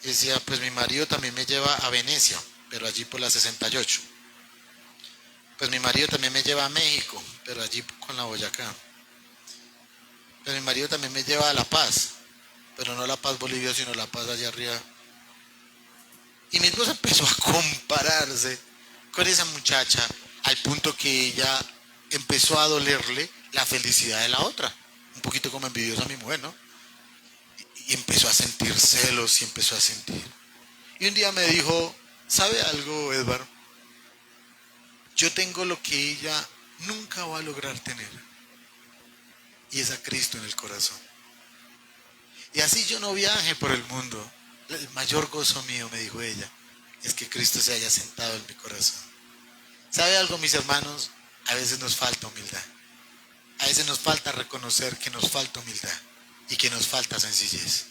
Y decía, pues mi marido también me lleva a Venecia, pero allí por la 68. Pues mi marido también me lleva a México, pero allí con la Boyacá. Pues mi marido también me lleva a La Paz, pero no La Paz Bolivia, sino La Paz allá arriba. Y mi esposa empezó a compararse con esa muchacha al punto que ella empezó a dolerle la felicidad de la otra. Un poquito como envidiosa mi mujer, ¿no? Y empezó a sentir celos y empezó a sentir. Y un día me dijo, ¿sabe algo, Edward? Yo tengo lo que ella nunca va a lograr tener. Y es a Cristo en el corazón. Y así yo no viaje por el mundo. El mayor gozo mío, me dijo ella, es que Cristo se haya sentado en mi corazón. ¿Sabe algo, mis hermanos? A veces nos falta humildad. A veces nos falta reconocer que nos falta humildad y que nos falta sencillez.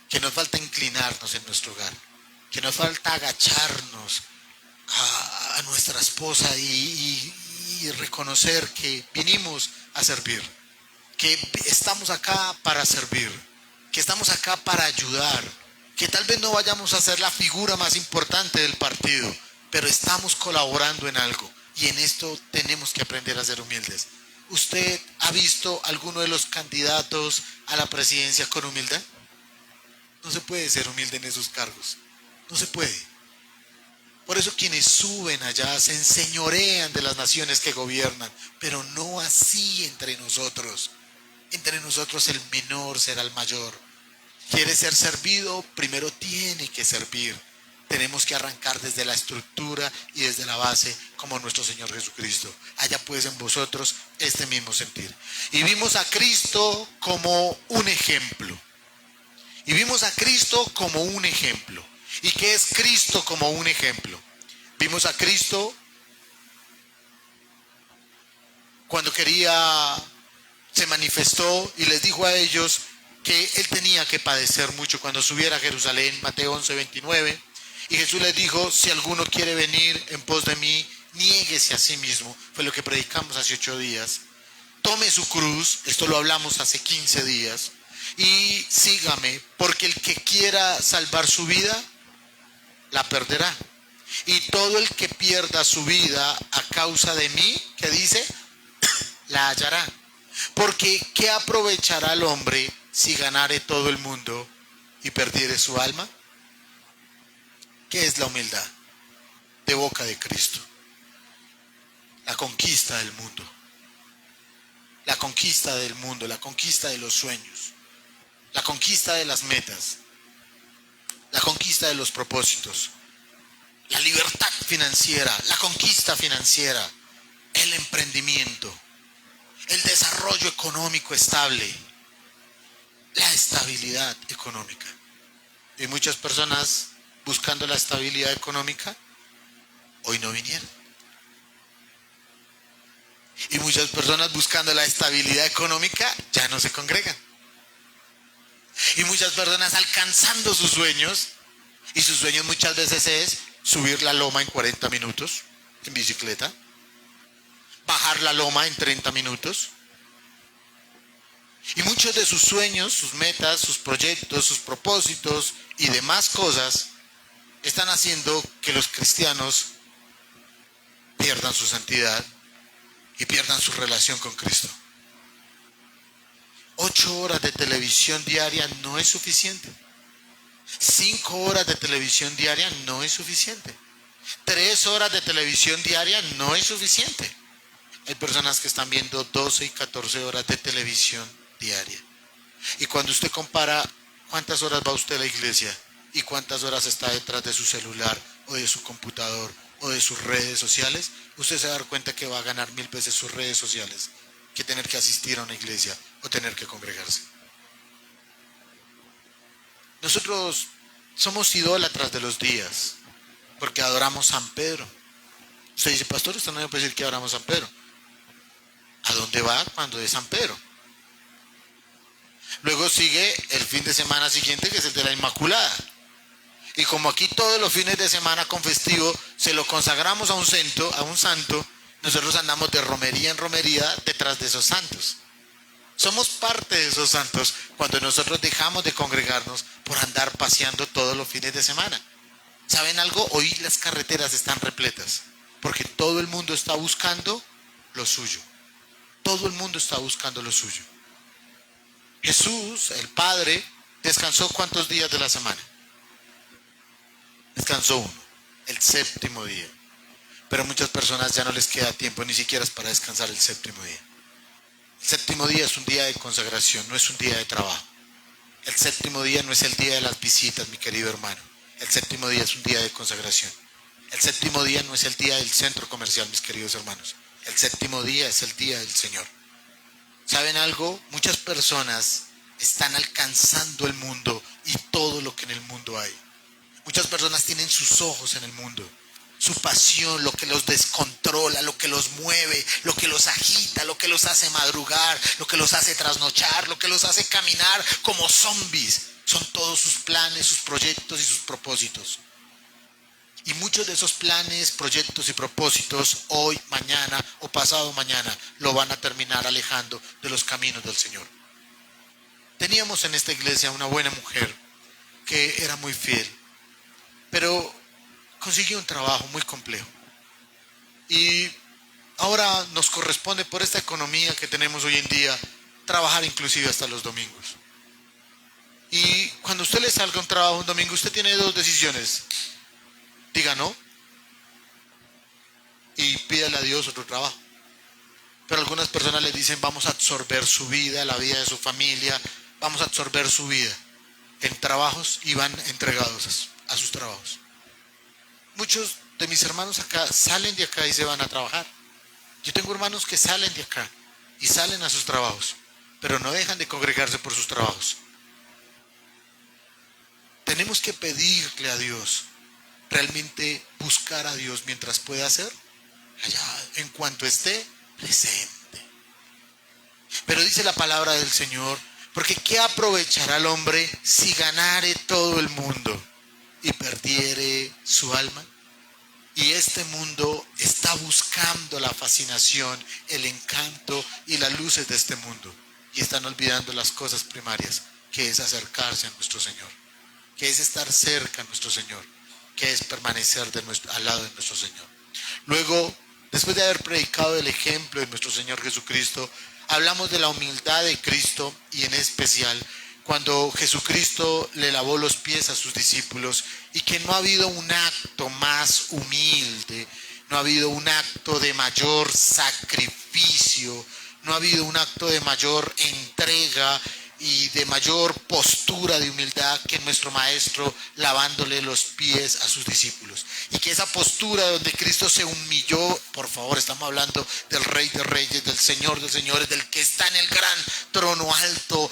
Que nos falta inclinarnos en nuestro hogar. Que nos falta agacharnos a nuestra esposa y reconocer que vinimos a servir. Que estamos acá para servir. Que estamos acá para ayudar. Que tal vez no vayamos a ser la figura más importante del partido, pero estamos colaborando en algo. Y en esto tenemos que aprender a ser humildes. ¿Usted ha visto alguno de los candidatos a la presidencia con humildad? No se puede ser humilde en esos cargos. No se puede. Por eso quienes suben allá se enseñorean de las naciones que gobiernan, pero no así entre nosotros. Entre nosotros el menor será el mayor. ¿Quiere ser servido? Primero tiene que servir. Tenemos que arrancar desde la estructura y desde la base como nuestro Señor Jesucristo. Haya pues en vosotros este mismo sentir. Y vimos a Cristo como un ejemplo. Y vimos a Cristo como un ejemplo. ¿Y qué es Cristo como un ejemplo? Vimos a Cristo cuando se manifestó y les dijo a ellos que él tenía que padecer mucho cuando subiera a Jerusalén, Mateo 11:29, y Jesús les dijo, si alguno quiere venir en pos de mí, niéguese a sí mismo, fue lo que predicamos hace 8 días, tome su cruz, esto lo hablamos hace 15 días, y sígame, porque el que quiera salvar su vida, la perderá, y todo el que pierda su vida a causa de mí, ¿qué dice? La hallará, porque ¿qué aprovechará el hombre si ganare todo el mundo y perdiere su alma? ¿Qué es la humildad? De boca de Cristo. La conquista del mundo. La conquista del mundo, la conquista de los sueños. La conquista de las metas. La conquista de los propósitos. La libertad financiera, la conquista financiera. El emprendimiento. El desarrollo económico estable. La estabilidad económica. Y muchas personas buscando la estabilidad económica hoy no vinieron. Y muchas personas buscando la estabilidad económica ya no se congregan. Y muchas personas alcanzando sus sueños, y sus sueños muchas veces es subir la loma en 40 minutos en bicicleta, bajar la loma en 30 minutos. Y muchos de sus sueños, sus metas, sus proyectos, sus propósitos y demás cosas están haciendo que los cristianos pierdan su santidad y pierdan su relación con Cristo. 8 horas de televisión diaria no es suficiente. 5 horas de televisión diaria no es suficiente. 3 horas de televisión diaria no es suficiente. Hay personas que están viendo 12 y 14 horas de televisión diaria. Y cuando usted compara cuántas horas va usted a la iglesia y cuántas horas está detrás de su celular o de su computador o de sus redes sociales, usted se va a dar cuenta que va a ganar 1000 veces sus redes sociales que tener que asistir a una iglesia o tener que congregarse. Nosotros somos idólatras de los días porque adoramos San Pedro. Usted dice, pastor, usted no me puede decir que adoramos San Pedro. ¿A dónde va cuando es San Pedro? Luego sigue el fin de semana siguiente, que es el de la Inmaculada. Y como aquí todos los fines de semana con festivo se lo consagramos a un santo, nosotros andamos de romería en romería detrás de esos santos. Somos parte de esos santos cuando nosotros dejamos de congregarnos por andar paseando todos los fines de semana. ¿Saben algo? Hoy las carreteras están repletas porque todo el mundo está buscando lo suyo. Todo el mundo está buscando lo suyo. Jesús, el Padre, descansó ¿cuántos días de la semana? Descansó uno, el séptimo día. Pero a muchas personas ya no les queda tiempo ni siquiera para descansar el séptimo día. El séptimo día es un día de consagración, no es un día de trabajo. El séptimo día no es el día de las visitas, mi querido hermano. El séptimo día es un día de consagración. El séptimo día no es el día del centro comercial, mis queridos hermanos. El séptimo día es el día del Señor. ¿Saben algo? Muchas personas están alcanzando el mundo y todo lo que en el mundo hay. Muchas personas tienen sus ojos en el mundo. Su pasión, lo que los descontrola, lo que los mueve, lo que los agita, lo que los hace madrugar, lo que los hace trasnochar, lo que los hace caminar como zombies. Son todos sus planes, sus proyectos y sus propósitos. Y muchos de esos planes, proyectos y propósitos hoy, mañana o pasado mañana lo van a terminar alejando de los caminos del Señor. Teníamos en esta iglesia una buena mujer que era muy fiel, pero consiguió un trabajo muy complejo. Y ahora nos corresponde, por esta economía que tenemos hoy en día, trabajar inclusive hasta los domingos. Y cuando usted le salga un trabajo un domingo, usted tiene dos decisiones. Diga no y pídale a Dios otro trabajo. Pero algunas personas le dicen: vamos a absorber su vida, la vida de su familia, vamos a absorber su vida en trabajos, y van entregados a sus trabajos. Muchos de mis hermanos acá salen de acá y se van a trabajar. Yo tengo hermanos que salen de acá y salen a sus trabajos, pero no dejan de congregarse por sus trabajos. Tenemos que pedirle a Dios, realmente buscar a Dios mientras pueda ser, allá en cuanto esté presente. Pero dice la palabra del Señor: porque ¿qué aprovechará el hombre si ganare todo el mundo y perdiere su alma? Y este mundo está buscando la fascinación, el encanto y las luces de este mundo, y están olvidando las cosas primarias, que es acercarse a nuestro Señor, que es estar cerca a nuestro Señor, que es permanecer al lado de nuestro Señor. Luego, después de haber predicado el ejemplo de nuestro Señor Jesucristo, hablamos de la humildad de Cristo, y en especial cuando Jesucristo le lavó los pies a sus discípulos, y que no ha habido un acto más humilde, no ha habido un acto de mayor sacrificio, no ha habido un acto de mayor entrega y de mayor postura de humildad que nuestro Maestro lavándole los pies a sus discípulos. Y que esa postura donde Cristo se humilló, por favor, estamos hablando del Rey de Reyes, del Señor de Señores, del que está en el gran trono alto,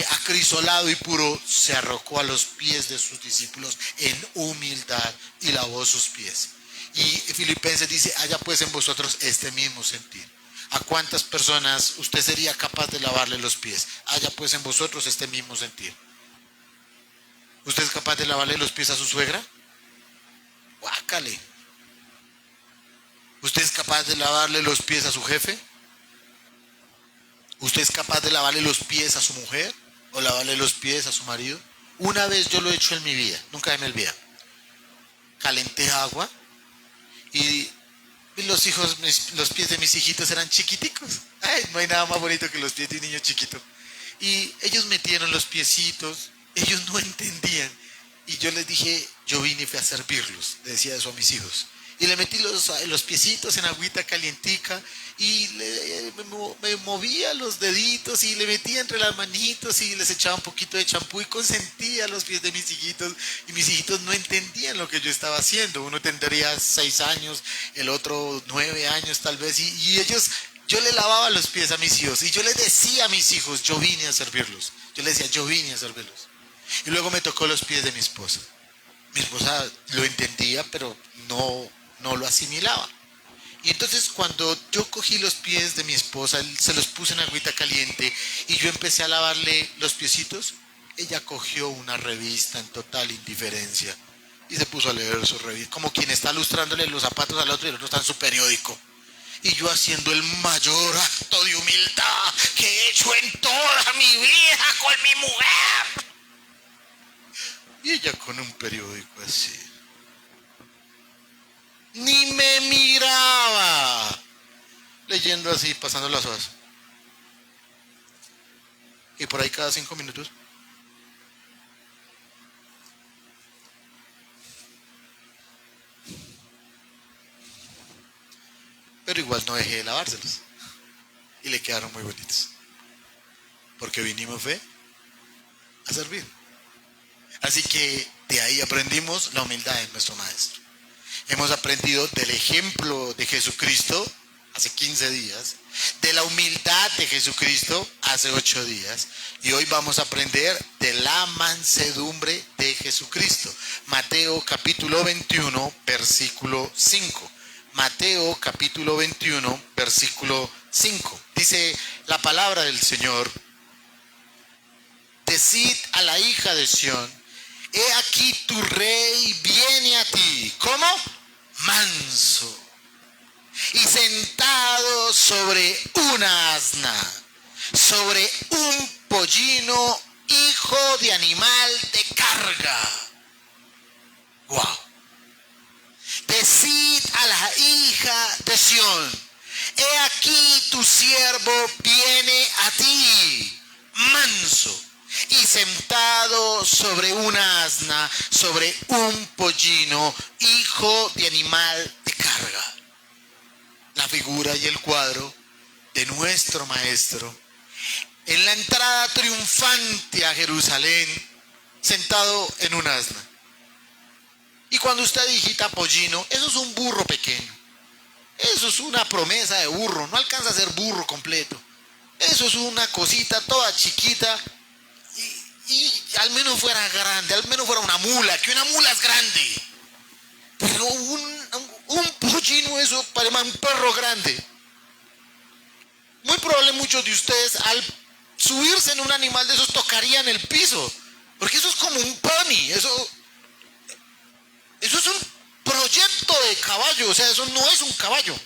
acrisolado y puro, se arrojó a los pies de sus discípulos en humildad y lavó sus pies. Y Filipenses dice: haya pues en vosotros este mismo sentir. ¿A cuántas personas usted sería capaz de lavarle los pies? Haya pues en vosotros este mismo sentir. ¿Usted es capaz de lavarle los pies a su suegra? Guácale. ¿Usted es capaz de lavarle los pies a su jefe? ¿Usted es capaz de lavarle los pies a su mujer? ¿O lavarle los pies a su marido? Una vez yo lo he hecho en mi vida, nunca me olvida. Calenté agua y los pies de mis hijitos eran chiquiticos. Ay, no hay nada más bonito que los pies de un niño chiquito. Y ellos metieron los piecitos, ellos no entendían. Y yo les dije: yo vine a servirlos, le decía eso a mis hijos. Y le metí los piecitos en agüita calientica y me movía los deditos y le metía entre las manitos y les echaba un poquito de champú y consentía los pies de mis hijitos. Y mis hijitos no entendían lo que yo estaba haciendo. Uno tendría 6 años, el otro 9 años tal vez. Y ellos, yo le lavaba los pies a mis hijos y yo les decía a mis hijos: yo vine a servirlos. Yo les decía: yo vine a servirlos. Y luego me tocó los pies de mi esposa. Mi esposa lo entendía, pero no lo asimilaba. Y entonces cuando yo cogí los pies de mi esposa, se los puse en agüita caliente y yo empecé a lavarle los piecitos, ella cogió una revista en total indiferencia y se puso a leer su revista, como quien está lustrándole los zapatos al otro y el otro está en su periódico. Y yo haciendo el mayor acto de humildad que he hecho en toda mi vida con mi mujer. Y ella con un periódico así. Ni me miraba. Leyendo así, pasando las horas. Y por ahí cada 5 minutos. Pero igual no dejé de lavárselos. Y le quedaron muy bonitos. Porque vinimos a servir. Así que de ahí aprendimos la humildad de nuestro maestro. Hemos aprendido del ejemplo de Jesucristo hace 15 días, de la humildad de Jesucristo hace 8 días, y hoy vamos a aprender de la mansedumbre de Jesucristo. Mateo capítulo 21, versículo 5. Mateo capítulo 21, versículo 5. Dice la palabra del Señor: decid a la hija de Sión, he aquí tu rey viene a ti. ¿Cómo? Manso y sentado sobre una asna, sobre un pollino, hijo de animal de carga. Wow. Decid a la hija de Sión, he aquí tu siervo viene a ti, manso y sentado sobre una asna, sobre un pollino, hijo de animal de carga. La figura y el cuadro de nuestro maestro en la entrada triunfante a Jerusalén, sentado en un asna. Y cuando usted digita pollino, eso es un burro pequeño. Eso es una promesa de burro, no alcanza a ser burro completo. Eso es una cosita toda chiquita. Y al menos fuera grande, al menos fuera una mula, que una mula es grande. Pero un pollino, eso parece un perro grande. Muy probable muchos de ustedes al subirse en un animal de esos tocarían el piso, porque eso es como un pony, eso es un proyecto de caballo, o sea, eso no es un caballo.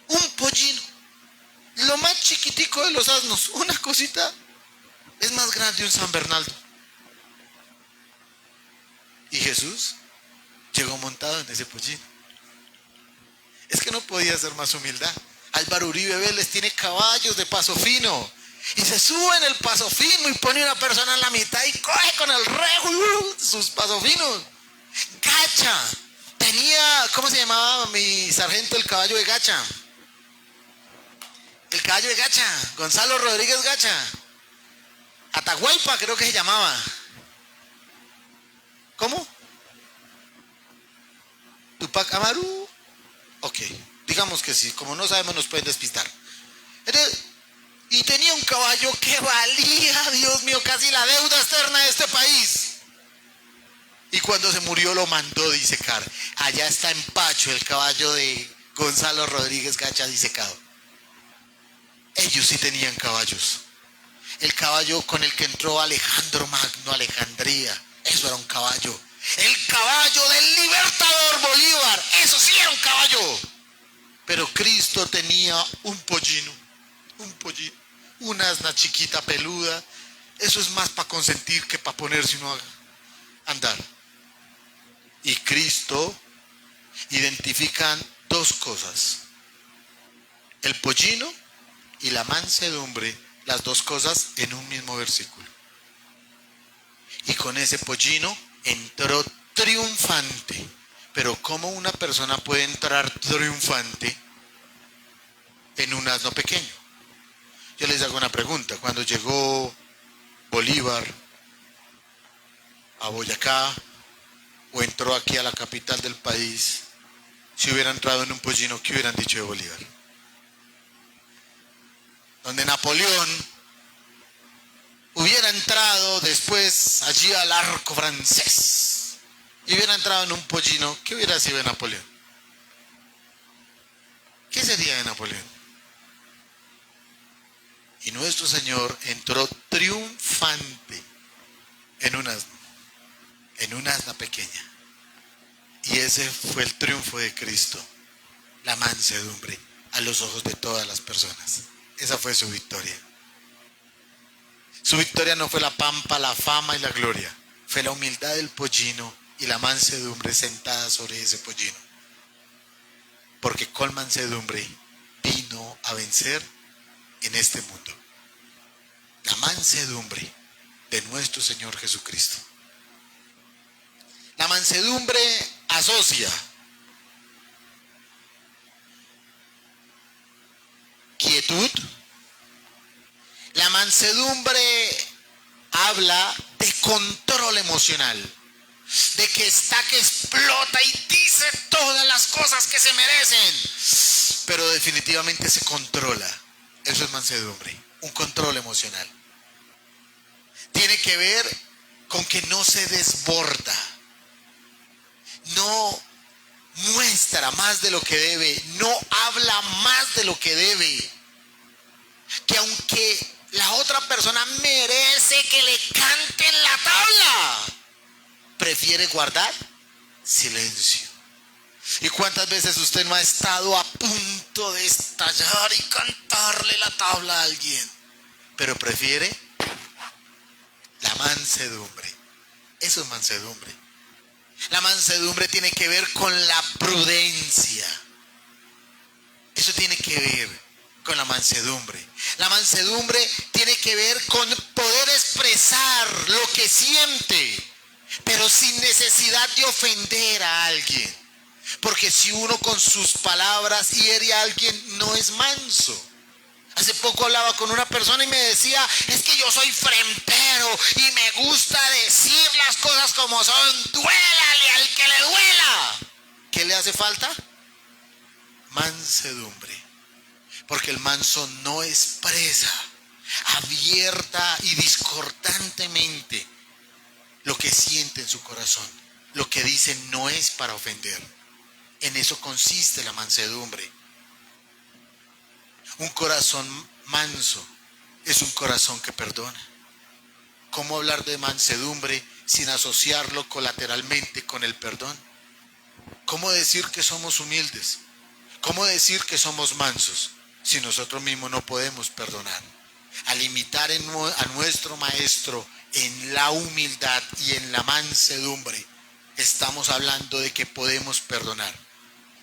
Un pollino, lo más chiquitico de los asnos, una cosita, es más grande un San Bernardo. Y Jesús llegó montado en ese pollino. Es que no podía ser más humildad. Álvaro Uribe Vélez tiene caballos de paso fino y se sube en el paso fino y pone una persona en la mitad y coge con el rego sus pasos finos. Gacha tenía, ¿cómo se llamaba mi sargento, el caballo de Gacha? El caballo de Gacha, Gonzalo Rodríguez Gacha. Atahualpa creo que se llamaba. ¿Cómo? Tupac Amaru. Ok, digamos que sí, como no sabemos nos pueden despistar. Y tenía un caballo que valía, Dios mío, casi la deuda externa de este país. Y cuando se murió lo mandó disecar. Allá está en Pacho el caballo de Gonzalo Rodríguez Gacha disecado. Ellos sí tenían caballos. El caballo con el que entró Alejandro Magno a Alejandría, eso era un caballo. El caballo del libertador Bolívar, eso sí era un caballo. Pero Cristo tenía un pollino, una asna chiquita peluda. Eso es más para consentir que para ponerse uno a andar. Y Cristo identifican dos cosas: el pollino y la mansedumbre, las dos cosas en un mismo versículo. Y con ese pollino entró triunfante. Pero ¿cómo una persona puede entrar triunfante en un asno pequeño? Yo les hago una pregunta. Cuando llegó Bolívar a Boyacá o entró aquí a la capital del país, si hubiera entrado en un pollino, ¿qué hubieran dicho de Bolívar? Donde Napoleón hubiera entrado después allí al arco francés y hubiera entrado en un pollino, ¿qué hubiera sido de Napoleón? ¿Qué sería de Napoleón? Y nuestro Señor entró triunfante en una asna pequeña. Y ese fue el triunfo de Cristo. la mansedumbre a los ojos de todas las personas. Esa fue su victoria. Su victoria no fue la pampa, la fama y la gloria. Fue la humildad del pollino y la mansedumbre sentada sobre ese pollino. Porque con mansedumbre vino a vencer en este mundo. La mansedumbre de nuestro Señor Jesucristo. La mansedumbre asocia quietud. La mansedumbre habla de control emocional, de que está que explota y dice todas las cosas que se merecen, pero definitivamente se controla. Eso es mansedumbre, un control emocional. Tiene que ver con que no se desborda, no muestra más de lo que debe, no habla más de lo que debe, que aunque la otra persona merece que le canten la tabla, prefiere guardar silencio. ¿Y cuántas veces usted no ha estado a punto de estallar y cantarle la tabla a alguien, pero prefiere la mansedumbre? Eso es mansedumbre. La mansedumbre tiene que ver con la prudencia. Eso tiene que ver con la mansedumbre. La mansedumbre tiene que ver con poder expresar lo que siente, pero sin necesidad de ofender a alguien. Porque si uno con sus palabras hiere a alguien, no es manso. Hace poco hablaba con una persona y me decía, es que yo soy frentero y me gusta decir las cosas como son. Duélale al que le duela. ¿Qué le hace falta? Mansedumbre. Porque el manso no expresa abierta y discordantemente lo que siente en su corazón. Lo que dice no es para ofender. En eso consiste la mansedumbre. Un corazón manso es un corazón que perdona. ¿Cómo hablar de mansedumbre sin asociarlo colateralmente con el perdón? ¿Cómo decir que somos humildes? ¿Cómo decir que somos mansos si nosotros mismos no podemos perdonar? Al imitar a nuestro Maestro en la humildad y en la mansedumbre, estamos hablando de que podemos perdonar.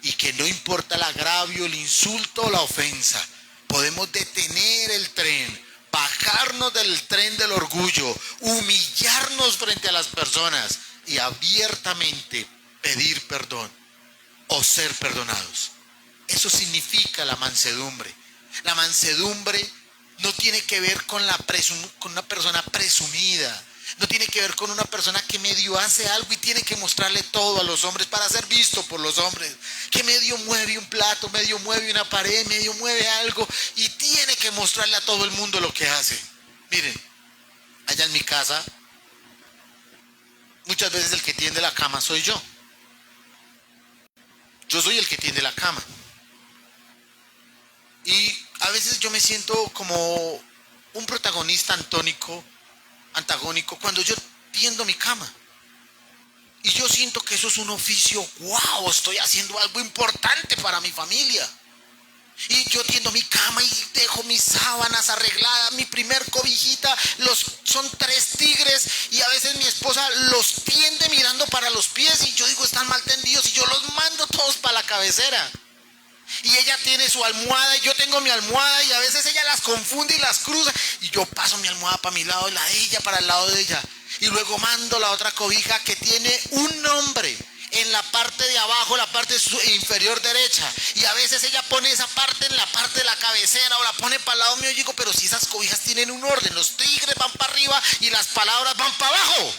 Y que no importa el agravio, el insulto o la ofensa, podemos detener el tren, bajarnos del tren del orgullo, humillarnos frente a las personas y abiertamente pedir perdón o ser perdonados. Eso significa la mansedumbre. La mansedumbre no tiene que ver con una persona presumida. No tiene que ver con una persona que medio hace algo y tiene que mostrarle todo a los hombres para ser visto por los hombres. Que medio mueve un plato, medio mueve una pared, medio mueve algo y tiene que mostrarle a todo el mundo lo que hace. Miren, allá en mi casa, muchas veces el que tiende la cama soy yo. Yo soy el que tiende la cama. Y a veces yo me siento como un protagonista antagónico cuando yo tiendo mi cama. Y yo siento que eso es un oficio, wow, estoy haciendo algo importante para mi familia. Y yo tiendo mi cama y dejo mis sábanas arregladas, mi primer cobijita, son 3 tigres y a veces mi esposa los tiende mirando para los pies y yo digo, están mal tendidos y yo los mando todos para la cabecera. Y ella tiene su almohada y yo tengo mi almohada y a veces ella las confunde y las cruza y yo paso mi almohada para mi lado y la de ella para el lado de ella y luego mando la otra cobija que tiene un nombre en la parte de abajo, la parte inferior derecha, y a veces ella pone esa parte en la parte de la cabecera o la pone para el lado mío y digo, pero si esas cobijas tienen un orden, los tigres van para arriba y las palabras van para abajo.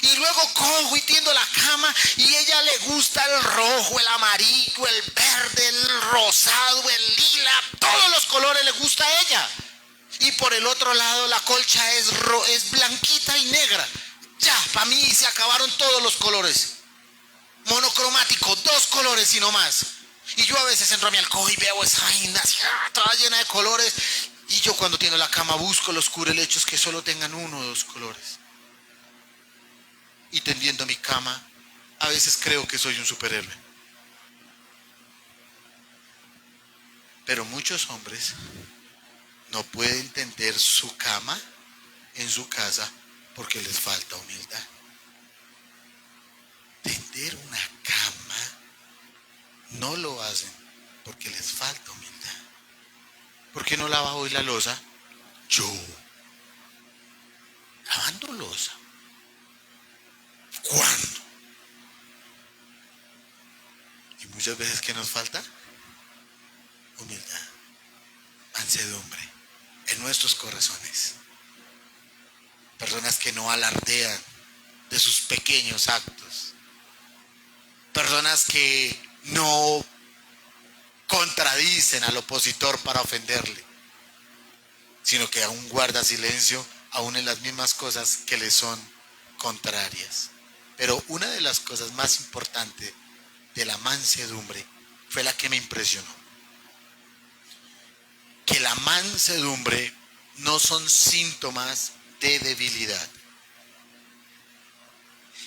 Y luego cojo y tiendo la cama y a ella le gusta el rojo, el amarillo, el verde, el rosado, el lila, todos los colores le gusta a ella. Y por el otro lado la colcha es blanquita y negra. Ya, para mí se acabaron todos los colores. Monocromático, 2 colores y no más. Y yo a veces entro a mi alcohol y veo esa vaina toda llena de colores. Y yo cuando tiendo la cama busco los cubrelechos que solo tengan 1 o 2 colores. Y tendiendo mi cama, a veces creo que soy un superhéroe. Pero muchos hombres no pueden tender su cama en su casa porque les falta humildad. Tender una cama no lo hacen porque les falta humildad. ¿Por qué no lava hoy la loza? Yo, lavando loza. ¿Cuándo? Y muchas veces, ¿qué nos falta? Humildad, mansedumbre en nuestros corazones. Personas que no alardean de sus pequeños actos. Personas que no contradicen al opositor para ofenderle, sino que aún guarda silencio, aún en las mismas cosas que le son contrarias. Pero una de las cosas más importantes de la mansedumbre fue la que me impresionó. Que la mansedumbre no son síntomas de debilidad,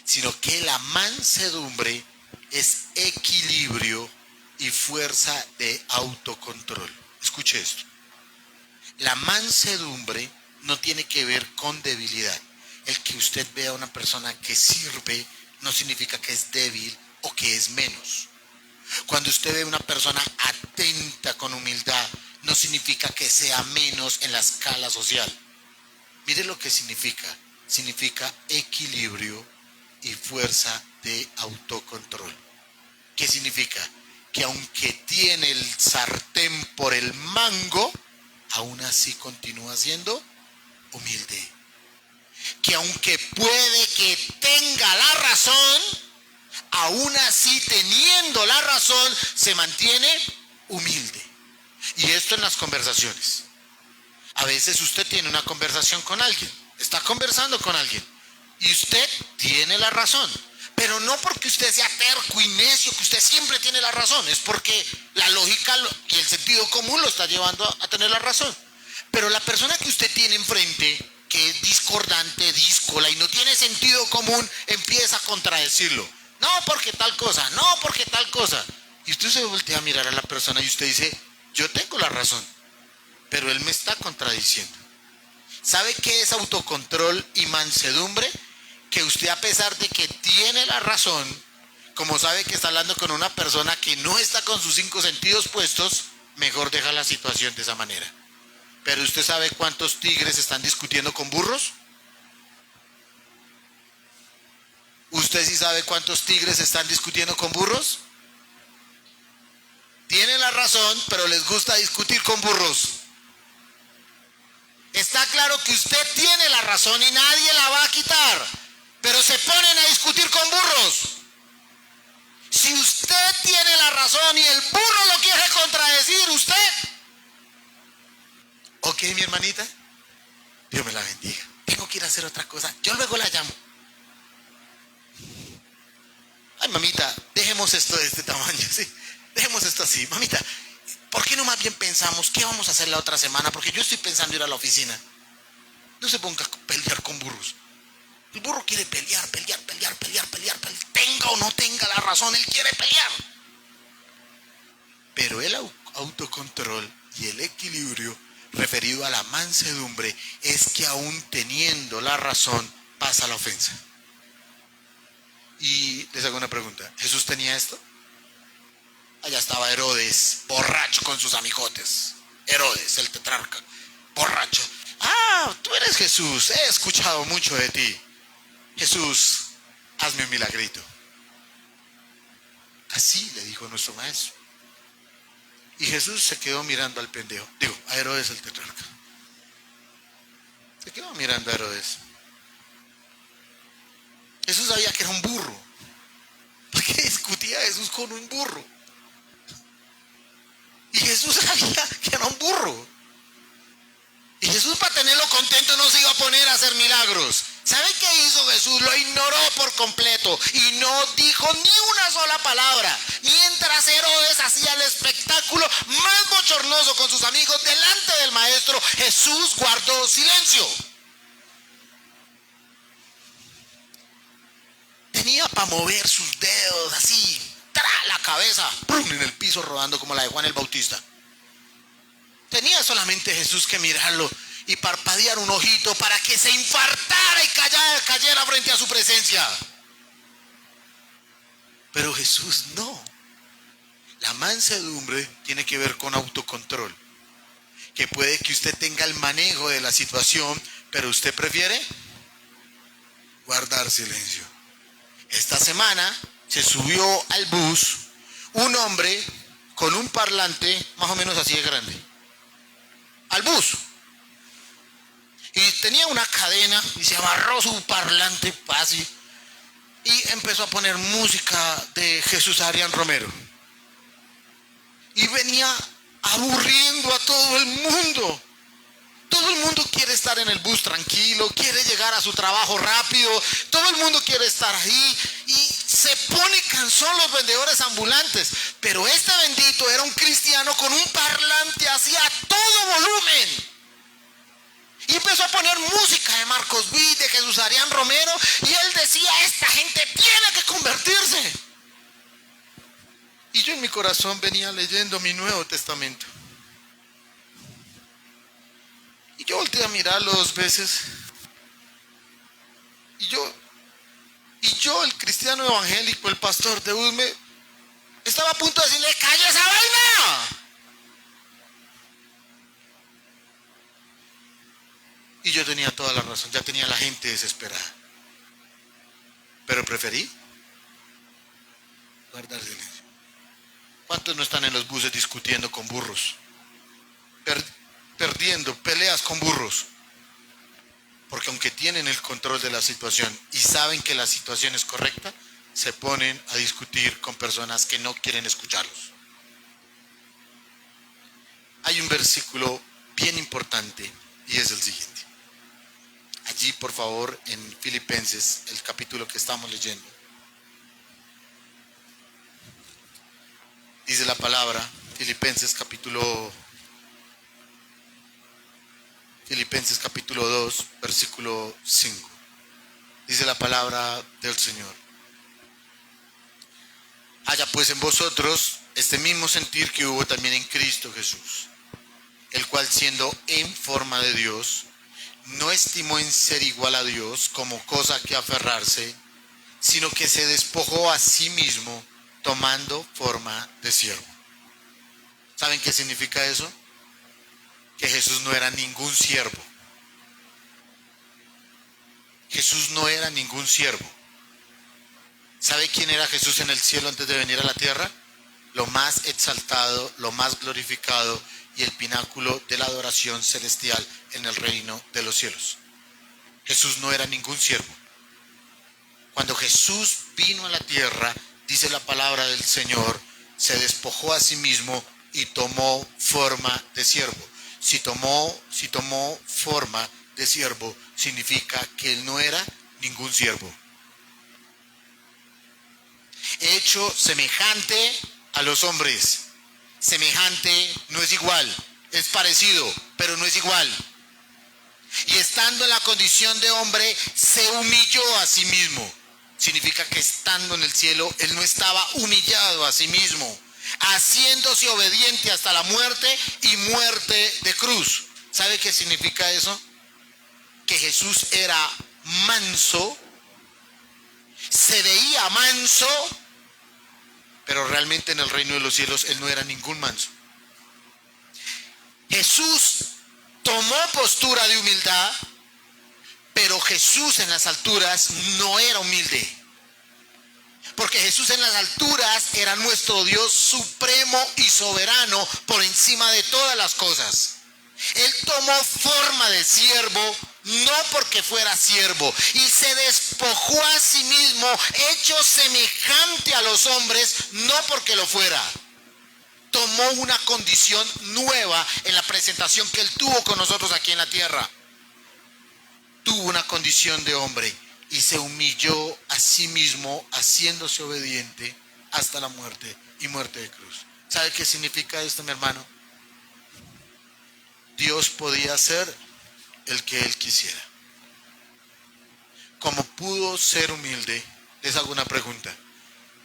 sino que la mansedumbre es equilibrio y fuerza de autocontrol. Escuche esto. La mansedumbre no tiene que ver con debilidad. El que usted vea a una persona que sirve no significa que es débil o que es menos. Cuando usted ve a una persona atenta con humildad, no significa que sea menos en la escala social. Mire lo que significa. Significa equilibrio y fuerza de autocontrol. ¿Qué significa? Que aunque tiene el sartén por el mango, aún así continúa siendo humilde. Que aunque puede que tenga la razón, aún así teniendo la razón, se mantiene humilde. Y esto en las conversaciones. A veces usted tiene una conversación con alguien, está conversando con alguien, y usted tiene la razón. Pero no porque usted sea terco y necio, que usted siempre tiene la razón, es porque la lógica y el sentido común lo está llevando a tener la razón. Pero la persona que usted tiene enfrente, que es discordante, díscola y no tiene sentido común, empieza a contradecirlo. No porque tal cosa, no porque tal cosa. Y usted se voltea a mirar a la persona y usted dice, yo tengo la razón, pero él me está contradiciendo. ¿Sabe qué es autocontrol y mansedumbre? Que usted, a pesar de que tiene la razón, como sabe que está hablando con una persona que no está con sus 5 sentidos puestos, mejor deja la situación de esa manera. Pero ¿usted sabe cuántos tigres están discutiendo con burros? ¿Usted sí sabe cuántos tigres están discutiendo con burros? Tienen la razón, pero les gusta discutir con burros. Está claro que usted tiene la razón y nadie la va a quitar, pero se ponen a discutir con burros. Si usted tiene la razón y el burro lo quiere contradecir, usted. Ok, mi hermanita, Dios me la bendiga. Tengo que ir a hacer otra cosa, yo luego la llamo. Ay, mamita, dejemos esto de este tamaño, ¿sí? Dejemos esto así. Mamita, ¿por qué no más bien pensamos qué vamos a hacer la otra semana? Porque yo estoy pensando ir a la oficina. No se ponga a pelear con burros. El burro quiere pelear. Tenga o no tenga la razón, él quiere pelear. Pero el autocontrol y el equilibrio referido a la mansedumbre es que aún teniendo la razón pasa la ofensa. Y les hago una pregunta. ¿Jesús tenía esto? Allá estaba Herodes, borracho con sus amigotes. Herodes, el tetrarca, borracho. Ah, tú eres Jesús, he escuchado mucho de ti. Jesús, hazme un milagrito. Así le dijo nuestro maestro. Y Jesús se quedó mirando al pendejo. Digo, a Herodes el tetrarca. Se quedó mirando a Herodes. Jesús sabía que era un burro. ¿Por qué discutía Jesús con un burro? Y Jesús sabía que era un burro. Y Jesús, para tenerlo contento, no se iba a poner a hacer milagros. ¿Sabe qué hizo Jesús? Lo ignoró por completo y no dijo ni una sola palabra. Mientras Herodes hacía el espectáculo más bochornoso con sus amigos delante del maestro, Jesús guardó silencio. Tenía para mover sus dedos así, la cabeza, ¡pum!, en el piso rodando como la de Juan el Bautista. Tenía solamente Jesús que mirarlo y parpadear un ojito para que se infartara y cayera frente a su presencia. Pero Jesús no. La mansedumbre tiene que ver con autocontrol. Que puede que usted tenga el manejo de la situación, pero usted prefiere guardar silencio. Esta semana se subió al bus un hombre con un parlante más o menos así de grande. Al bus. Y tenía una cadena y se amarró su parlante así. Y empezó a poner música de Jesús Adrián Romero. Y venía aburriendo a todo el mundo. Todo el mundo quiere estar en el bus tranquilo, quiere llegar a su trabajo rápido, todo el mundo quiere estar ahí y se pone cansón los vendedores ambulantes. Pero este bendito era un cristiano con un parlante así a todo volumen. Y empezó a poner música de Marcos Witt, de Jesús Adrián Romero, y él decía, esta gente tiene que convertirse. Y yo en mi corazón venía leyendo mi Nuevo Testamento. Y yo volteé a mirarlo 2 veces. Y yo, el cristiano evangélico, el pastor de Usme, estaba a punto de decirle, ¡calle esa vaina! Y yo tenía toda la razón, ya tenía la gente desesperada. Pero preferí guardar silencio. ¿Cuántos no están en los buses discutiendo con burros? Perdiendo peleas con burros. Porque aunque tienen el control de la situación y saben que la situación es correcta, se ponen a discutir con personas que no quieren escucharlos. Hay un versículo bien importante y es el siguiente. Allí, por favor, en Filipenses, el capítulo que estamos leyendo. Dice la palabra, Filipenses capítulo 2, versículo 5. Dice la palabra del Señor. Haya pues en vosotros este mismo sentir que hubo también en Cristo Jesús, el cual siendo en forma de Dios, no estimó en ser igual a Dios como cosa que aferrarse, sino que se despojó a sí mismo, tomando forma de siervo. ¿Saben qué significa eso? Que Jesús no era ningún siervo. Jesús no era ningún siervo. ¿Sabe quién era Jesús en el cielo antes de venir a la tierra? Lo más exaltado, lo más glorificado y el pináculo de la adoración celestial en el reino de los cielos. Jesús no era ningún siervo. Cuando Jesús vino a la tierra, dice la palabra del Señor, se despojó a sí mismo y tomó forma de siervo. Si tomó forma de siervo, significa que él no era ningún siervo. Hecho semejante a los hombres. Semejante no es igual, es parecido, pero no es igual. Y estando en la condición de hombre, se humilló a sí mismo. Significa que estando en el cielo, él no estaba humillado a sí mismo, haciéndose obediente hasta la muerte y muerte de cruz. ¿Sabe qué significa eso? Que Jesús era manso, se veía manso, pero realmente en el reino de los cielos él no era ningún manso. Jesús tomó postura de humildad, pero Jesús en las alturas no era humilde. Porque Jesús en las alturas era nuestro Dios supremo y soberano por encima de todas las cosas. Él tomó forma de siervo, no porque fuera siervo, y se despojó a sí mismo, hecho semejante a los hombres, no porque lo fuera. Tomó una condición nueva en la presentación que él tuvo con nosotros aquí en la tierra. Tuvo una condición de hombre y se humilló a sí mismo, haciéndose obediente hasta la muerte y muerte de cruz. ¿Sabe qué significa esto, mi hermano? Dios podía ser el que él quisiera. Como pudo ser humilde, les hago una pregunta.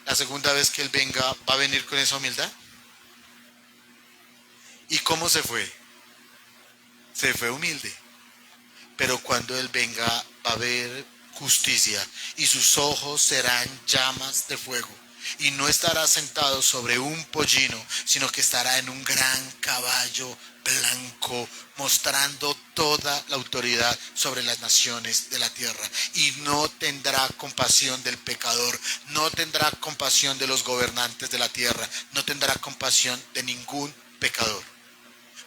¿La segunda vez que él venga va a venir con esa humildad? ¿Y cómo se fue? Se fue humilde. Pero cuando Él venga va a haber justicia y sus ojos serán llamas de fuego. Y no estará sentado sobre un pollino, sino que estará en un gran caballo blanco, mostrando toda la autoridad sobre las naciones de la tierra. Y no tendrá compasión del pecador, no tendrá compasión de los gobernantes de la tierra, no tendrá compasión de ningún pecador.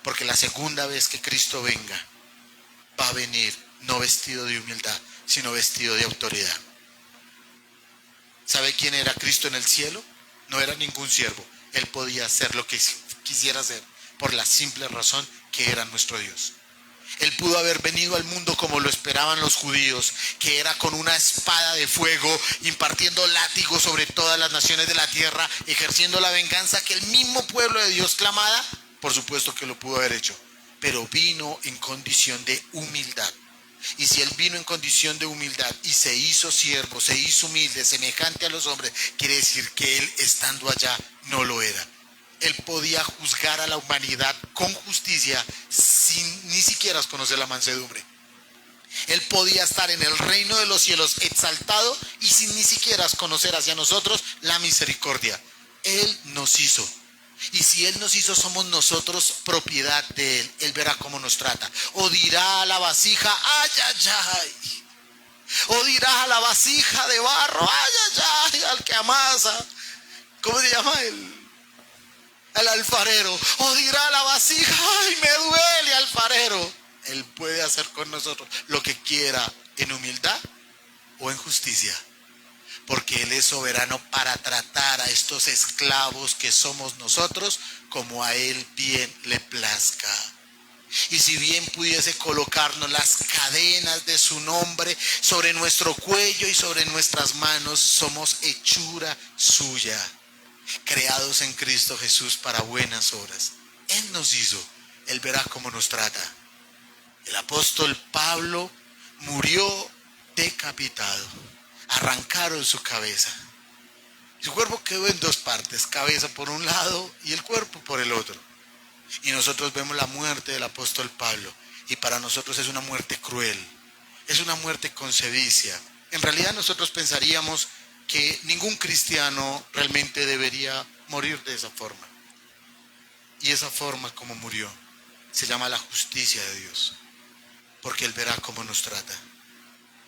Porque la segunda vez que Cristo venga, va a venir no vestido de humildad, sino vestido de autoridad. ¿Sabe quién era Cristo en el cielo? No era ningún siervo. Él podía hacer lo que quisiera hacer por la simple razón que era nuestro Dios. Él pudo haber venido al mundo como lo esperaban los judíos, que era con una espada de fuego, impartiendo látigos sobre todas las naciones de la tierra, ejerciendo la venganza que el mismo pueblo de Dios clamaba. Por supuesto que lo pudo haber hecho, pero vino en condición de humildad. Y si Él vino en condición de humildad y se hizo siervo, se hizo humilde, semejante a los hombres, quiere decir que Él, estando allá, no lo era. Él podía juzgar a la humanidad con justicia sin ni siquiera conocer la mansedumbre. Él podía estar en el reino de los cielos exaltado y sin ni siquiera conocer hacia nosotros la misericordia. Él nos hizo. Y si Él nos hizo, somos nosotros propiedad de Él. Él verá cómo nos trata. O dirá a la vasija, ay, ay, ay. O dirá a la vasija de barro, ay, ay, ay, al que amasa. ¿Cómo se llama el alfarero? O dirá a la vasija, ay, me duele, alfarero. Él puede hacer con nosotros lo que quiera en humildad o en justicia. Porque Él es soberano para tratar a estos esclavos que somos nosotros como a Él bien le plazca. Y si bien pudiese colocarnos las cadenas de su nombre sobre nuestro cuello y sobre nuestras manos, somos hechura suya, creados en Cristo Jesús para buenas obras. Él nos hizo, Él verá cómo nos trata. El apóstol Pablo murió decapitado. Arrancaron su cabeza. Su cuerpo quedó en dos partes, cabeza por un lado y el cuerpo por el otro. Y nosotros vemos la muerte del apóstol Pablo, y para nosotros es una muerte cruel, es una muerte con sevicia. En realidad nosotros pensaríamos que ningún cristiano realmente debería morir de esa forma. Y esa forma como murió se llama la justicia de Dios, porque Él verá cómo nos trata.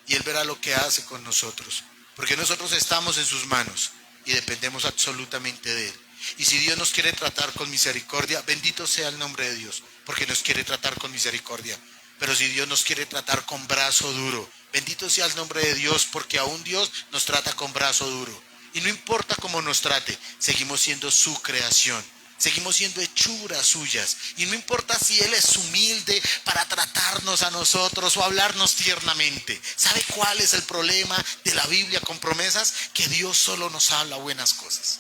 Y Él verá lo que hace con nosotros, porque nosotros estamos en sus manos y dependemos absolutamente de Él. Y si Dios nos quiere tratar con misericordia, bendito sea el nombre de Dios, porque nos quiere tratar con misericordia. Pero si Dios nos quiere tratar con brazo duro, bendito sea el nombre de Dios, porque aún Dios nos trata con brazo duro. Y no importa cómo nos trate, seguimos siendo su creación. Seguimos siendo hechuras suyas. Y no importa si Él es humilde para tratarnos a nosotros o hablarnos tiernamente. ¿Sabe cuál es el problema de la Biblia con promesas? Que Dios solo nos habla buenas cosas.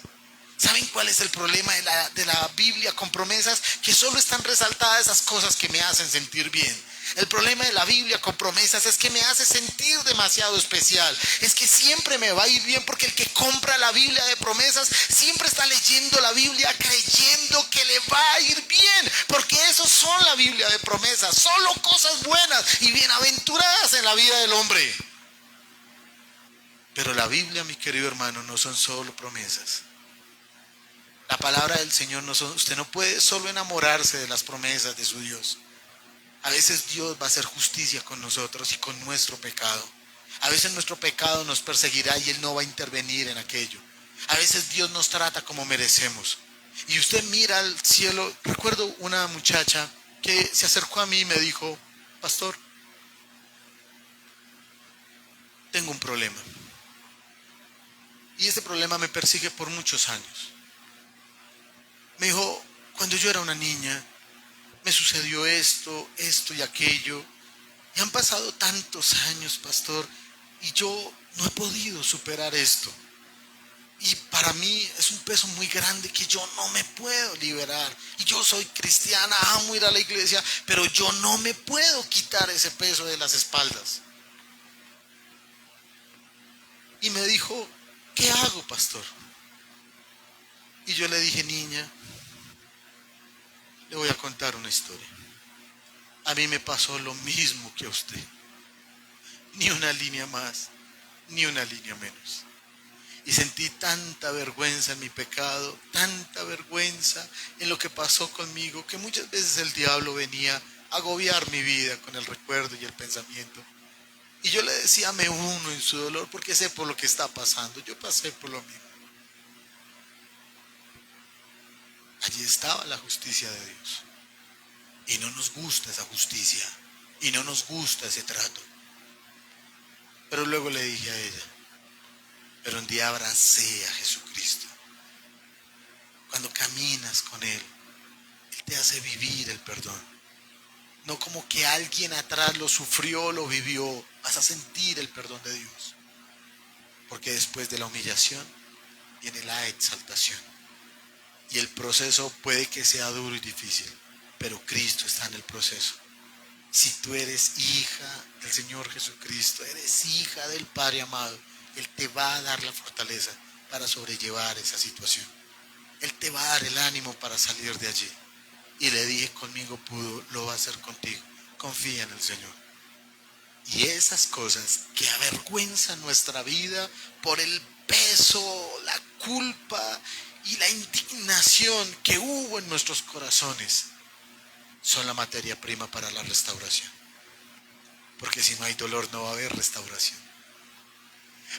¿Saben cuál es el problema de la Biblia con promesas? Que solo están resaltadas esas cosas que me hacen sentir bien. El problema de la Biblia con promesas es que me hace sentir demasiado especial. Es que siempre me va a ir bien, porque el que compra la Biblia de promesas siempre está leyendo la Biblia creyendo que le va a ir bien. Porque esos son la Biblia de promesas. Solo cosas buenas y bienaventuradas en la vida del hombre. Pero la Biblia, mi querido hermano, no son solo promesas. La palabra del Señor usted no puede solo enamorarse de las promesas de su Dios. A veces Dios va a hacer justicia con nosotros y con nuestro pecado. A veces nuestro pecado nos perseguirá y Él no va a intervenir en aquello. A veces Dios nos trata como merecemos. Y usted mira al cielo. Recuerdo una muchacha que se acercó a mí y me dijo: pastor, tengo un problema. Y ese problema me persigue por muchos años. Me dijo: cuando yo era una niña, me sucedió esto y aquello. Y han pasado tantos años, pastor, y yo no he podido superar esto. Y para mí es un peso muy grande que yo no me puedo liberar. Y yo soy cristiana, amo ir a la iglesia, pero yo no me puedo quitar ese peso de las espaldas. Y me dijo: ¿qué hago, pastor? Y yo le dije: niña, le voy a contar una historia. A mí me pasó lo mismo que a usted. Ni una línea más, ni una línea menos. Y sentí tanta vergüenza en mi pecado, tanta vergüenza en lo que pasó conmigo, que muchas veces el diablo venía a agobiar mi vida con el recuerdo y el pensamiento. Y yo le decía, me uno en su dolor porque sé por lo que está pasando. Yo pasé por lo mismo. Allí estaba la justicia de Dios. Y no nos gusta esa justicia. Y no nos gusta ese trato. Pero luego le dije a ella, pero un día abracé a Jesucristo. Cuando caminas con Él, Él te hace vivir el perdón. No como que alguien atrás lo sufrió, lo vivió. Vas a sentir el perdón de Dios. Porque después de la humillación viene la exaltación. Y el proceso puede que sea duro y difícil, pero Cristo está en el proceso. Si tú eres hija del Señor Jesucristo, eres hija del Padre amado, Él te va a dar la fortaleza para sobrellevar esa situación. Él te va a dar el ánimo para salir de allí. Y le dije, conmigo pudo, lo va a hacer contigo. Confía en el Señor. Y esas cosas que avergüenzan nuestra vida por el peso, la culpa y la indignación que hubo en nuestros corazones, son la materia prima para la restauración. Porque si no hay dolor no va a haber restauración.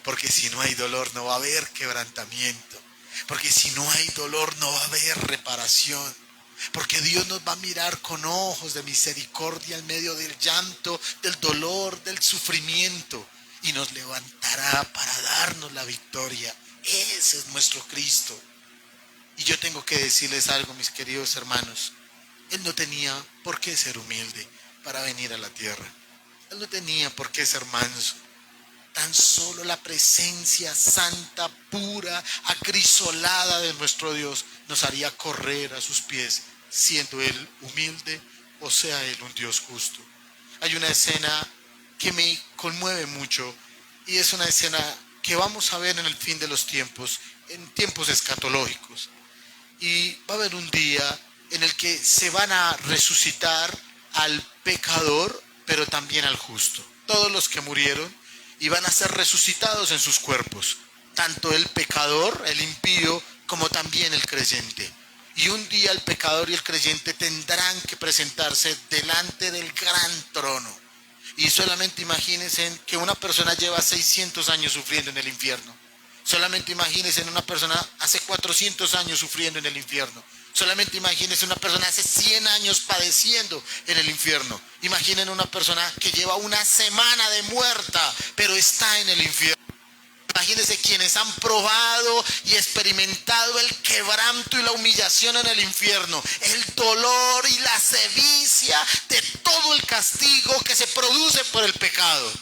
Porque si no hay dolor no va a haber quebrantamiento. Porque si no hay dolor no va a haber reparación. Porque Dios nos va a mirar con ojos de misericordia en medio del llanto, del dolor, del sufrimiento, y nos levantará para darnos la victoria. Ese es nuestro Cristo. Y yo tengo que decirles algo, mis queridos hermanos. Él no tenía por qué ser humilde para venir a la tierra. Él no tenía por qué ser manso. Tan solo la presencia santa, pura, acrisolada de nuestro Dios nos haría correr a sus pies, siendo Él humilde o sea Él un Dios justo. Hay una escena que me conmueve mucho y es una escena que vamos a ver en el fin de los tiempos, en tiempos escatológicos. Y va a haber un día en el que se van a resucitar al pecador, pero también al justo. Todos los que murieron y van a ser resucitados en sus cuerpos, tanto el pecador, el impío, como también el creyente. Y un día el pecador y el creyente tendrán que presentarse delante del gran trono. Y solamente imagínense que una persona lleva 600 años sufriendo en el infierno. Solamente imagínense una persona hace 400 años sufriendo en el infierno. Solamente imagínense una persona hace 100 años padeciendo en el infierno. Imaginen una persona que lleva una semana de muerta, pero está en el infierno. Imagínense quienes han probado y experimentado el quebranto y la humillación en el infierno, el dolor y la sevicia de todo el castigo que se produce por el pecado.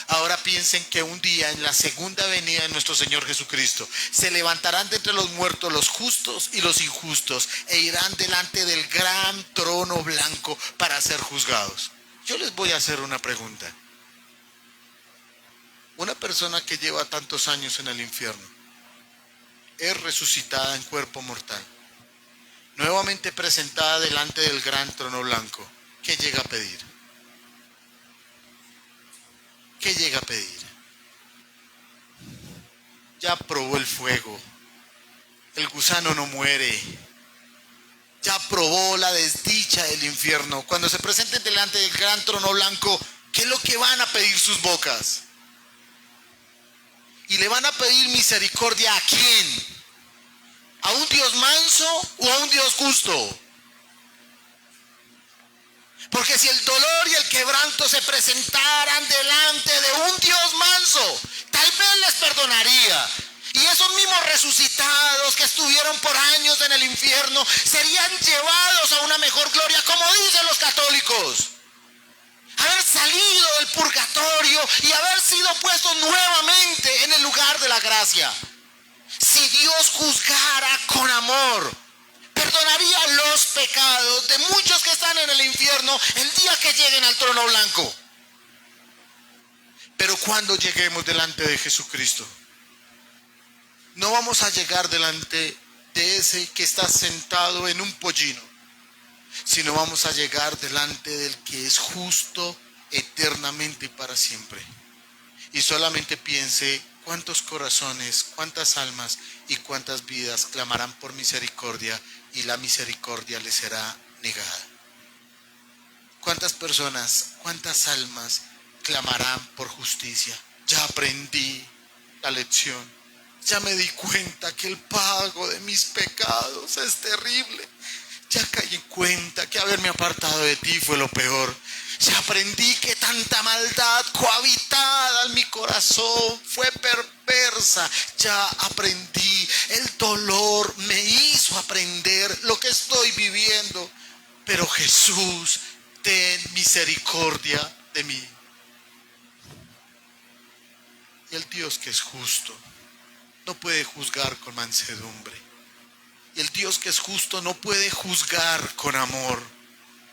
Ahora piensen que un día en la segunda venida de nuestro Señor Jesucristo se levantarán de entre los muertos los justos y los injustos e irán delante del gran trono blanco para ser juzgados. Yo les voy a hacer una pregunta. Una persona que lleva tantos años en el infierno es resucitada en cuerpo mortal, nuevamente presentada delante del gran trono blanco. ¿Qué llega a pedir? ¿Qué llega a pedir? Ya probó el fuego, el gusano no muere, ya probó la desdicha del infierno. Cuando se presenten delante del gran trono blanco, ¿qué es lo que van a pedir sus bocas? Y le van a pedir misericordia ¿a quién? ¿A un Dios manso o a un Dios justo? Porque si el dolor y el quebranto se presentaran delante de un Dios manso, tal vez les perdonaría. Y esos mismos resucitados que estuvieron por años en el infierno serían llevados a una mejor gloria, como dicen los católicos. Haber salido del purgatorio y haber sido puestos nuevamente en el lugar de la gracia. Si Dios juzgara con amor, perdonaría los pecados de muchos que están en el infierno el día que lleguen al trono blanco. Pero cuando lleguemos delante de Jesucristo, no vamos a llegar delante de ese que está sentado en un pollino. sino vamos a llegar delante del que es justo eternamente y para siempre. Y solamente piense cuántos corazones, cuántas almas y cuántas vidas clamarán por misericordia y la misericordia les será negada. ¿Cuántas personas, cuántas almas clamarán por justicia? Ya aprendí la lección. Ya me di cuenta que el pago de mis pecados es terrible. Ya caí en cuenta que haberme apartado de ti fue lo peor. Ya aprendí que tanta maldad cohabitada en mi corazón fue perversa. Ya aprendí. El dolor me hizo aprender lo que estoy viviendo. Pero Jesús, ten misericordia de mí. Y el Dios que es justo no puede juzgar con mansedumbre. Y el Dios que es justo no puede juzgar con amor.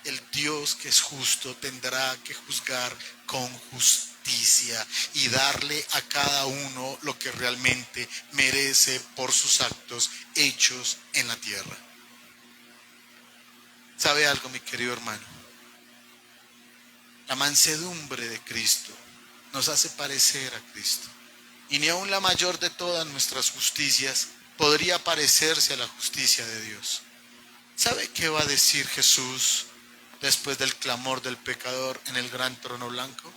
El Dios que es justo tendrá que juzgar con justicia y darle a cada uno lo que realmente merece por sus actos hechos en la tierra. ¿Sabe algo, mi querido hermano? La mansedumbre de Cristo nos hace parecer a Cristo. Y ni aun la mayor de todas nuestras justicias podría parecerse a la justicia de Dios. ¿Sabe qué va a decir Jesús después del clamor del pecador en el gran trono blanco?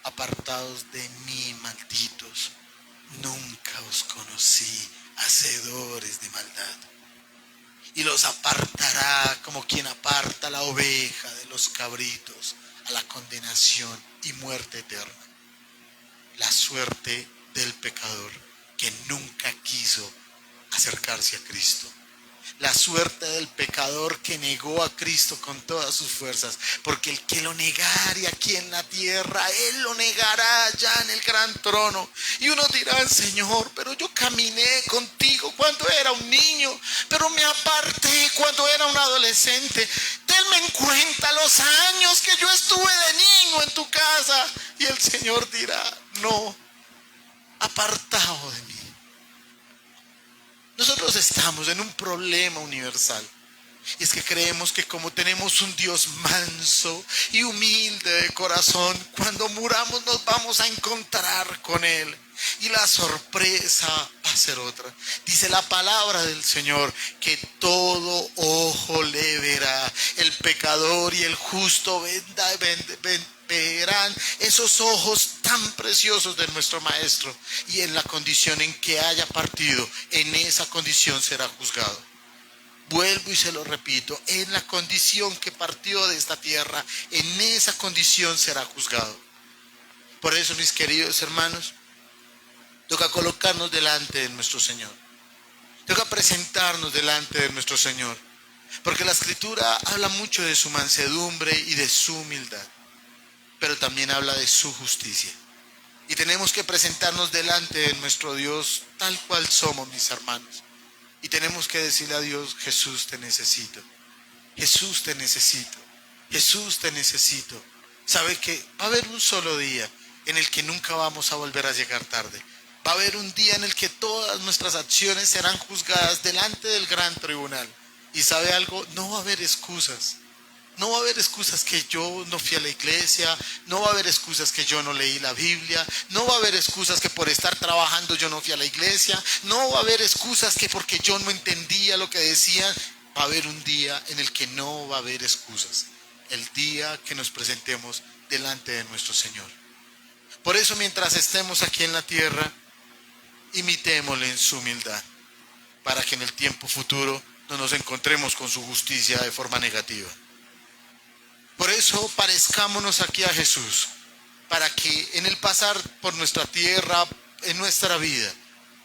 Apartados de mí, malditos, nunca os conocí, hacedores de maldad. Y los apartará como quien aparta la oveja de los cabritos a la condenación y muerte eterna. La suerte del pecador que nunca quiso acercarse a Cristo. La suerte del pecador que negó a Cristo con todas sus fuerzas, porque el que lo negare aquí en la tierra, Él lo negará ya en el gran trono. Y unos dirán: Señor, pero yo caminé contigo cuando era un niño, pero me aparté cuando era un adolescente. Tenme en cuenta los años que yo estuve de niño en tu casa. Y el Señor dirá: no, apartado de mí. Nosotros estamos en un problema universal. Y es que creemos que como tenemos un Dios manso y humilde de corazón, cuando muramos nos vamos a encontrar con Él. Y la sorpresa va a ser otra. Dice la palabra del Señor que todo ojo le verá. El pecador y el justo verán esos ojos tan preciosos de nuestro Maestro. Y en la condición en que haya partido, en esa condición será juzgado. Vuelvo y se lo repito, en la condición que partió de esta tierra, en esa condición será juzgado. Por eso, mis queridos hermanos, toca colocarnos delante de nuestro Señor. Toca presentarnos delante de nuestro Señor. Porque la Escritura habla mucho de su mansedumbre y de su humildad. Pero también habla de su justicia. Y tenemos que presentarnos delante de nuestro Dios tal cual somos, mis hermanos. Y tenemos que decirle a Dios: Jesús, te necesito. Jesús, te necesito. Jesús, te necesito. ¿Sabe que va a haber un solo día en el que nunca vamos a volver a llegar tarde? Va a haber un día en el que todas nuestras acciones serán juzgadas delante del gran tribunal. ¿Y sabe algo? No va a haber excusas. No va a haber excusas que yo no fui a la iglesia, no va a haber excusas que yo no leí la Biblia, no va a haber excusas que por estar trabajando yo no fui a la iglesia, no va a haber excusas que porque yo no entendía lo que decían. Va a haber un día en el que no va a haber excusas, el día que nos presentemos delante de nuestro Señor. Por eso, mientras estemos aquí en la tierra, imitémosle en su humildad, para que en el tiempo futuro no nos encontremos con su justicia de forma negativa. Por eso parezcámonos aquí a Jesús, para que en el pasar por nuestra tierra, en nuestra vida,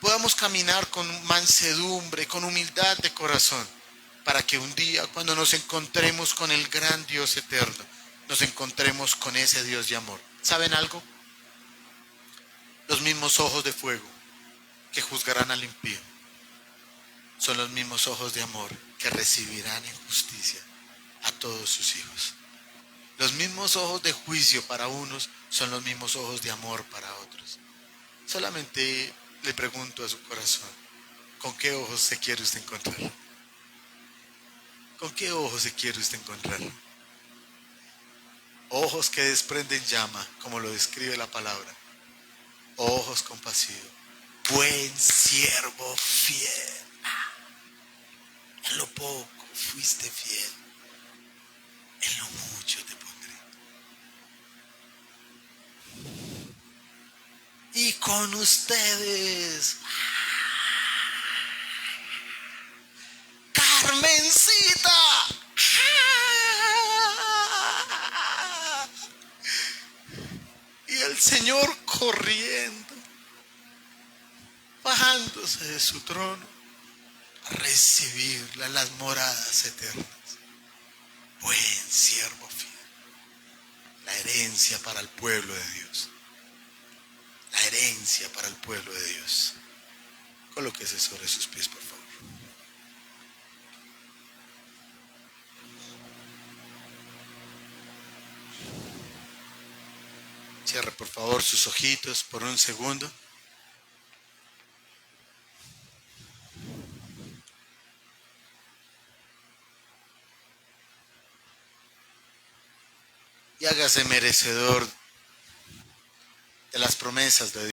podamos caminar con mansedumbre, con humildad de corazón, para que un día cuando nos encontremos con el gran Dios eterno, nos encontremos con ese Dios de amor. ¿Saben algo? Los mismos ojos de fuego que juzgarán al impío son los mismos ojos de amor que recibirán en justicia a todos sus hijos. Los mismos ojos de juicio para unos son los mismos ojos de amor para otros. Solamente le pregunto a su corazón: ¿con qué ojos se quiere usted encontrar? ¿Con qué ojos se quiere usted encontrar? Ojos que desprenden llama, como lo describe la palabra. Ojos compasivos. Buen siervo fiel. En lo poco fuiste fiel. En lo mucho te pondré. Y con ustedes, Carmencita. Y el Señor corriendo, bajándose de su trono, a recibirla en las moradas eternas. Buen siervo fiel. La herencia para el pueblo de Dios. La herencia para el pueblo de Dios. Colóquese sobre sus pies, por favor. Cierre, por favor, sus ojitos por un segundo. Y hágase merecedor de las promesas de Dios.